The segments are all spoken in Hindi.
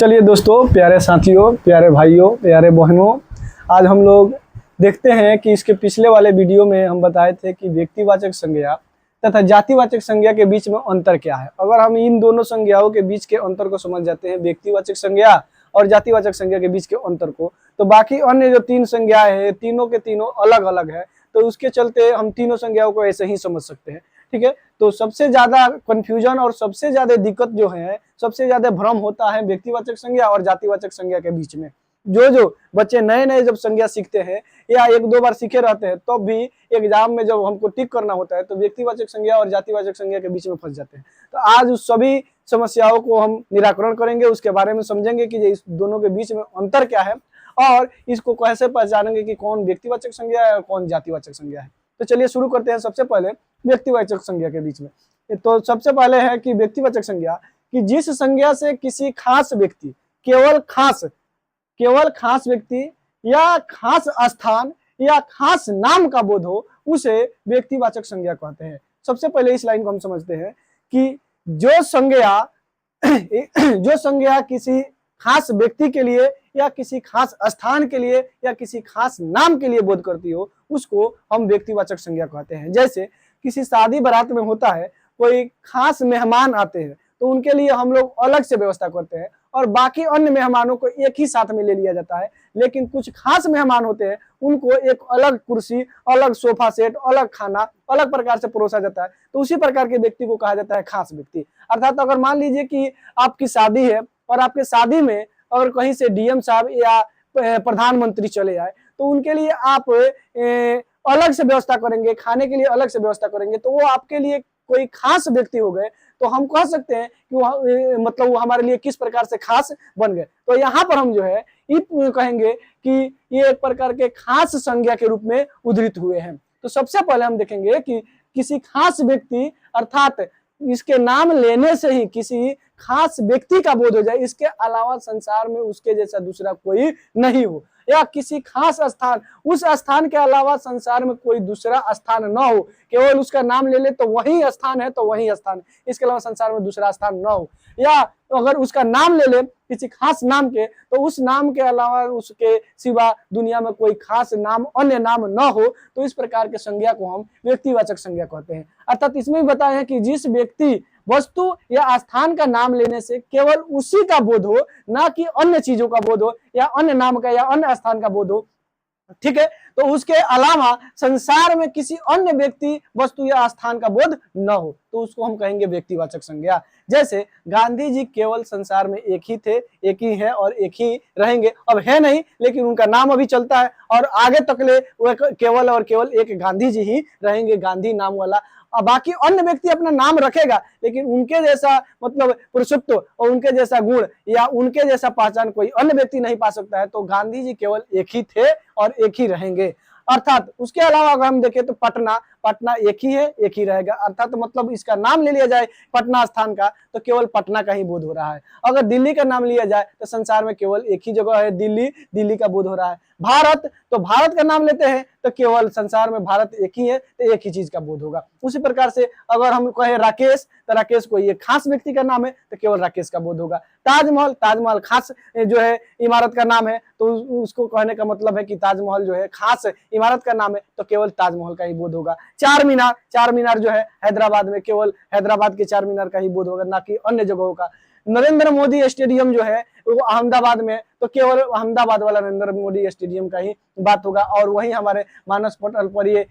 चलिए दोस्तों, प्यारे साथियों, प्यारे भाइयों, प्यारे बहनों, आज हम लोग देखते हैं कि इसके पिछले वाले वीडियो में हम बताए थे कि व्यक्तिवाचक संज्ञा तथा जातिवाचक संज्ञा के बीच में अंतर क्या है। अगर हम इन दोनों संज्ञाओं के बीच के अंतर को समझ जाते हैं, व्यक्तिवाचक संज्ञा और जातिवाचक संज्ञा के बीच के अंतर को, तो बाकी अन्य जो तीन संज्ञाएं हैं, तीनों के तीनों अलग अलग है। तो उसके चलते हम तीनों संज्ञाओं को ऐसे ही समझ सकते हैं। ठीक है, तो सबसे ज्यादा कंफ्यूजन और सबसे ज्यादा दिक्कत जो है, सबसे ज्यादा भ्रम होता है व्यक्तिवाचक संज्ञा और जातिवाचक संज्ञा के बीच में। जो बच्चे नए नए जब संज्ञा सीखते हैं या एक दो बार सीखे रहते हैं, तब भी एग्जाम में जब हमको टिक करना होता है तो व्यक्तिवाचक संज्ञा और जातिवाचक संज्ञा के बीच में फंस जाते हैं। तो आज उस सभी समस्याओं को हम निराकरण करेंगे, उसके बारे में समझेंगे कि इस दोनों के बीच में अंतर क्या है और इसको कैसे पहचानेंगे कि कौन व्यक्तिवाचक संज्ञा है और कौन जातिवाचक संज्ञा है। तो चलिए शुरू करते हैं सबसे पहले व्यक्तिवाचक संज्ञा के बीच में। तो सबसे पहले है कि व्यक्तिवाचक संज्ञा कि जिस संज्ञा से किसी खास व्यक्ति, केवल खास व्यक्ति या खास स्थान या खास नाम का बोध हो, उसे व्यक्तिवाचक संज्ञा कहते हैं। सबसे पहले इस लाइन को हम समझते हैं कि जो संज्ञा किसी खास व्यक्ति के लिए या किसी खास स्थान के लिए या किसी खास नाम के लिए बोध करती हो, उसको हम व्यक्तिवाचक संज्ञा कहते हैं। जैसे किसी शादी बारात में होता है, कोई खास मेहमान आते हैं तो उनके लिए हम लोग अलग से व्यवस्था करते हैं और बाकी अन्य मेहमानों को एक ही साथ में ले लिया जाता है। लेकिन कुछ खास मेहमान होते हैं, उनको एक अलग कुर्सी, अलग सोफा सेट, अलग खाना, अलग प्रकार से परोसा जाता है। तो उसी प्रकार के व्यक्ति को कहा जाता है खास व्यक्ति। अर्थात अगर मान लीजिए कि आपकी शादी है और आपके शादी में अगर कहीं से डीएम साहब या प्रधानमंत्री चले आए, तो उनके लिए आप अलग से व्यवस्था करेंगे, खाने के लिए अलग से व्यवस्था करेंगे, तो वो आपके लिए कोई खास व्यक्ति हो गए। तो हम कह सकते हैं कि वो हमारे लिए किस प्रकार से खास बन गए। तो यहाँ पर हम जो है कहेंगे कि ये एक प्रकार के खास संज्ञा के रूप में उद्धृत हुए हैं। तो सबसे पहले हम देखेंगे कि किसी खास व्यक्ति, अर्थात इसके नाम लेने से ही किसी खास व्यक्ति का बोध हो जाए, इसके अलावा संसार में उसके जैसा दूसरा कोई नहीं हो, या किसी खास स्थान, उस स्थान के अलावा संसार में कोई दूसरा स्थान न हो, केवल उसका नाम ले ले तो वही स्थान है तो वही स्थान है, इसके अलावा संसार में दूसरा स्थान न हो। या अगर उसका नाम ले ले किसी खास नाम के, तो उस नाम के अलावा उसके सिवा दुनिया में कोई खास नाम, अन्य नाम न हो, तो इस प्रकार के संज्ञा को हम व्यक्तिवाचक संज्ञा कहते हैं। अर्थात इसमें भी बताया है कि जिस व्यक्ति, वस्तु या स्थान का नाम लेने से केवल उसी का बोध हो, ना कि अन्य चीजों का बोध हो या अन्य नाम का या अन्य स्थान का बोध हो। ठीक है, तो उसके अलावा संसार में किसी अन्य व्यक्ति, वस्तु या स्थान का बोध न हो, तो उसको हम कहेंगे व्यक्तिवाचक संज्ञा। जैसे गांधी जी केवल संसार में एक ही थे, एक ही है और एक ही रहेंगे। अब है नहीं, लेकिन उनका नाम अभी चलता है और आगे तकले वो केवल और केवल एक गांधी जी ही रहेंगे, गांधी नाम वाला। बाकी अन्य व्यक्ति अपना नाम रखेगा, लेकिन उनके जैसा मतलब पुरुषत्व और उनके जैसा गुण या उनके जैसा पहचान कोई अन्य व्यक्ति नहीं पा सकता है। तो गांधी जी केवल एक ही थे और एक ही रहेंगे। अर्थात उसके अलावा अगर हम देखें तो पटना एक ही है, एक ही रहेगा। अर्थात मतलब इसका नाम ले लिया जाए पटना स्थान का, तो केवल पटना का ही बोध हो रहा है। अगर दिल्ली का नाम लिया जाए तो संसार में केवल एक ही जगह है, दिल्ली का बोध हो रहा है। भारत, तो भारत का नाम लेते हैं तो केवल संसार में भारत एक ही है, तो एक ही चीज का बोध होगा। उसी प्रकार से अगर हम कहें राकेश, तो राकेश कोई एक खास व्यक्ति का नाम है, तो केवल राकेश का बोध होगा। ताजमहल खास जो है इमारत का नाम है, तो उसको कहने का मतलब है कि ताजमहल जो है खास इमारत का नाम है, तो केवल ताजमहल का ही बोध होगा। चार मीनार जो है हैदराबाद में, केवल हैदराबाद के चार मीनार का ही बोध होगा, ना कि अन्य जगहों का। नरेंद्र मोदी स्टेडियम जो है वो अहमदाबाद में, तो केवल अहमदाबाद वाला नरेंद्र मोदी स्टेडियम का ही बात होगा। और वही हमारे मानस पटल पर ये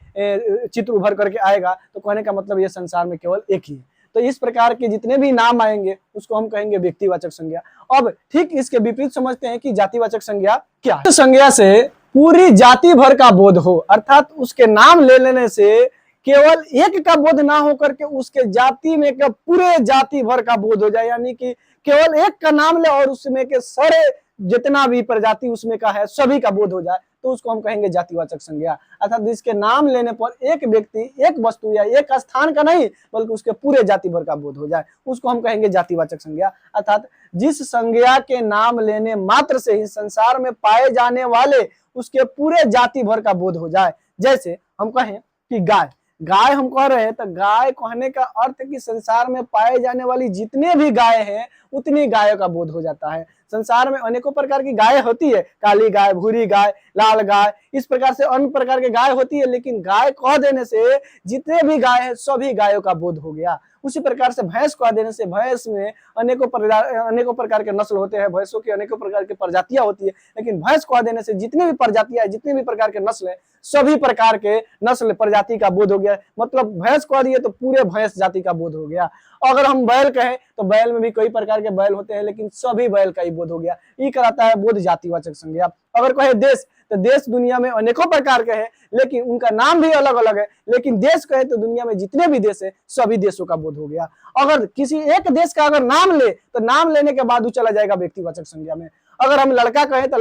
चित्र उभर करके आएगा, तो कहने का मतलब ये संसार में केवल एक ही है। तो इस प्रकार के जितने भी नाम आएंगे उसको हम कहेंगे व्यक्तिवाचक संज्ञा। अब ठीक इसके विपरीत समझते हैं कि जातिवाचक संज्ञा क्या है। संज्ञा से पूरी जाति भर का बोध हो, अर्थात उसके नाम ले लेने से केवल एक का बोध ना होकर के उसके जाति में के पूरे जाति भर का बोध हो जाए, यानी कि केवल एक का नाम ले और उसमें के सारे जितना भी प्रजाति उसमें का है सभी का बोध हो जाए, तो उसको हम कहेंगे जातिवाचक संज्ञा। अर्थात जिसके नाम लेने पर एक व्यक्ति, एक वस्तु या एक स्थान का नहीं, बल्कि उसके पूरे जाति भर का बोध हो जाए, उसको हम कहेंगे जातिवाचक संज्ञा। अर्थात जिस संज्ञा के नाम लेने मात्र से ही संसार में पाए जाने वाले उसके पूरे जाति भर का बोध हो जाए। जैसे हम कहें कि गाय हम कह रहे हैं, तो गाय कहने का अर्थ कि संसार में पाए जाने वाली जितने भी गाय हैं उतनी गायों का बोध हो जाता है। संसार में अनेकों प्रकार की गाय होती है, काली गाय, भूरी गाय, लाल गाय, इस प्रकार से अन्य प्रकार के गाय होती है, लेकिन गाय कह देने से जितने भी गाय हैं सभी गायों का बोध हो गया। उसी प्रकार से भैंस कह देने से भैंस में अनेकों प्रकार के नस्ल होते हैं, भैंसों की अनेकों प्रकार की प्रजातियां होती है, लेकिन भैंस कह देने से जितनी भी प्रजातियां, जितने भी प्रकार के नस्ल है, सभी प्रकार के नस्ल प्रजाति का बोध हो गया। मतलब भैंस कह दिए तो पूरे भैंस जाति का बोध हो गया। अगर हम बैल कहें तो बैल में भी कई प्रकार के बैल होते हैं, लेकिन सभी बैल का ही बोध हो गया। ये कराता है बोध जातिवाचक संज्ञा। अगर कहे देश तो देश दुनिया में अनेकों प्रकार के हैं, लेकिन उनका नाम भी अलग अलग है, लेकिन देश कहे तो दुनिया में जितने भी देश है सभी देशों का बोध हो गया। अगर किसी एक देश का अगर नाम ले तो नाम लेने के बाद वो चला जाएगा व्यक्तिवाचक संज्ञा में। अगर हम लड़का कहें तो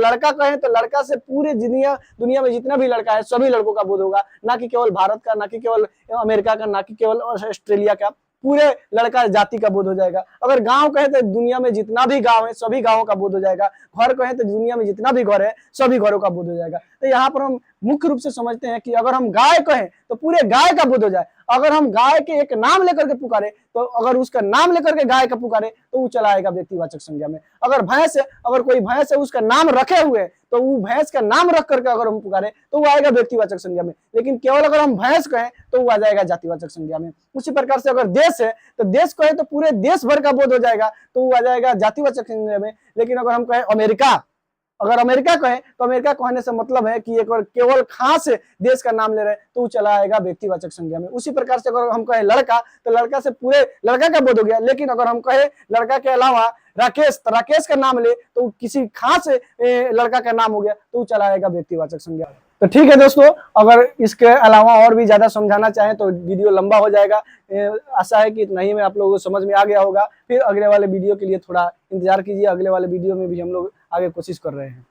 लड़का से पूरे दुनिया में जितना भी लड़का है सभी लड़कों का बोध होगा, ना कि केवल भारत का, ना कि केवल अमेरिका का, ना कि केवल ऑस्ट्रेलिया का, पूरे लड़का जाति का बोध हो जाएगा। अगर गांव कहे तो दुनिया में जितना भी गांव है सभी गांवों का बोध हो जाएगा। घर कहे तो दुनिया में जितना भी घर है सभी घरों का बोध हो जाएगा। तो यहाँ पर हम मुख्य रूप से समझते हैं कि अगर हम गाय कहें तो पूरे गाय का बोध हो जाए। अगर हम गाय के एक नाम लेकर के पुकारे तो अगर उसका नाम लेकर के गाय का पुकारे तो वो चला आएगा व्यक्तिवाचक संज्ञा में। अगर भैंस है, अगर कोई भैंस है उसका नाम रखे हुए तो वो भैंस का नाम रख करके अगर हम पुकारे तो वो आएगा व्यक्तिवाचक संज्ञा में। लेकिन केवल अगर हम भैंस कहें तो वो आ जाएगा जातिवाचक संज्ञा में। उसी प्रकार से अगर देश है तो देश कहे तो पूरे देश भर का बोध हो जाएगा तो वो आ जाएगा जातिवाचक संज्ञा में। लेकिन अगर हम कहें अमेरिका, अगर अमेरिका कहें तो अमेरिका कहने से मतलब है कि एक बार केवल खास देश का नाम ले रहे हैं तो वो चला आएगा व्यक्तिवाचक संज्ञा में। उसी प्रकार से अगर हम कहें लड़का तो लड़का से पूरे लड़का का बोध हो गया। लेकिन अगर हम कहें लड़का के अलावा राकेश, तो राकेश का नाम ले तो किसी खास लड़का का नाम हो गया तो वो चला आएगा व्यक्तिवाचक संज्ञा। तो ठीक है दोस्तों, अगर इसके अलावा और भी ज्यादा समझाना चाहें तो वीडियो लंबा हो जाएगा। आशा है कि इतना ही में आप लोगों को समझ में आ गया होगा। फिर अगले वाले वीडियो के लिए थोड़ा इंतजार कीजिए, अगले वाले वीडियो में भी हम लोग आगे कोशिश कर रहे हैं।